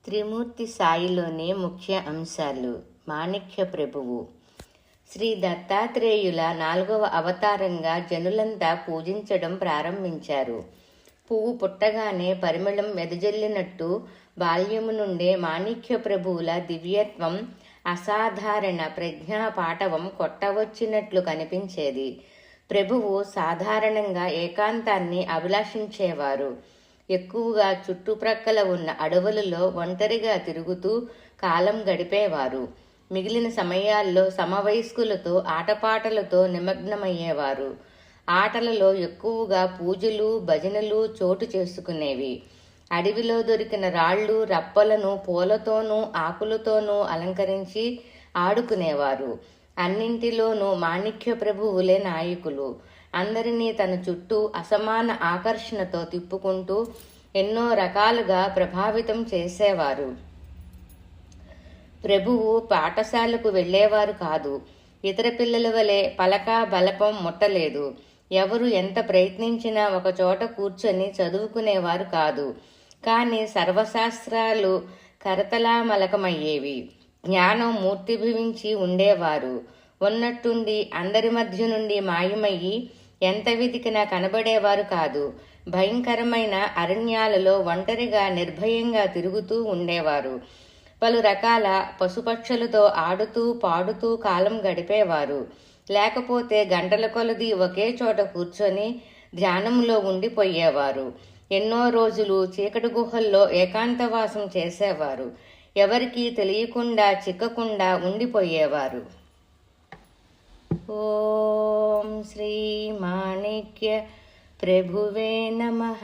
త్రిమూర్తి సాయిలోని ముఖ్య అంశాలు. మాణిక్య ప్రభువు శ్రీ దత్తాత్రేయుల 4వ అవతారంగా జనులంతా పూజించడం ప్రారంభించారు. పువ్వు పుట్టగానే పరిమళం వెదజల్లినట్టు బాల్యము నుండే మాణిక్య ప్రభువుల దివ్యత్వం, అసాధారణ ప్రజ్ఞా పాటవం కొట్టవచ్చినట్లు కనిపించేది. ప్రభువు సాధారణంగా ఏకాంతాన్ని అభిలాషించేవారు. ఎక్కువగా చుట్టుప్రక్కల ఉన్న అడవులలో ఒంటరిగా తిరుగుతూ కాలం గడిపేవారు. మిగిలిన సమయాల్లో సమవయస్కులతో ఆటపాటలతో నిమగ్నమయ్యేవారు. ఆటలలో ఎక్కువగా పూజలు, భజనలు చోటు చేసుకునేవి. అడవిలో దొరికిన రాళ్ళు, రప్పలను పూలతోనూ ఆకులతోనూ అలంకరించి ఆడుకునేవారు. అన్నింటిలోనూ మాణిక్య ప్రభువులే నాయకులు. అందరినీ తన చుట్టూ అసమాన ఆకర్షణతో తిప్పుకుంటూ ఎన్నో రకాలుగా ప్రభావితం చేసేవారు. ప్రభువు పాఠశాలకు వెళ్ళేవారు కాదు. ఇతర పిల్లల వలె పలక బలపం ముట్టలేదు. ఎవరు ఎంత ప్రయత్నించినా ఒకచోట కూర్చొని చదువుకునేవారు కాదు. కానీ సర్వశాస్త్రాలు కరతలామలకమయ్యేవి. జ్ఞానం మూర్తిభవించి ఉండేవారు. ఉన్నట్టుండి అందరి మధ్య నుండి మాయమయ్యి ఎంత వెతికినా కనబడేవారు కాదు. భయంకరమైన అరణ్యాలలో ఒంటరిగా నిర్భయంగా తిరుగుతూ ఉండేవారు. పలు రకాల పశుపక్షులతో ఆడుతూ పాడుతూ కాలం గడిపేవారు. లేకపోతే గంటల కొలది ఒకే చోట కూర్చొని ధ్యానంలో ఉండిపోయేవారు. ఎన్నో రోజులు చీకటి గుహల్లో ఏకాంతవాసం చేసేవారు. ఎవరికీ తెలియకుండా చిక్కకుండా ఉండిపోయేవారు. ఓం శ్రీ మాణిక్య ప్రభువే నమః.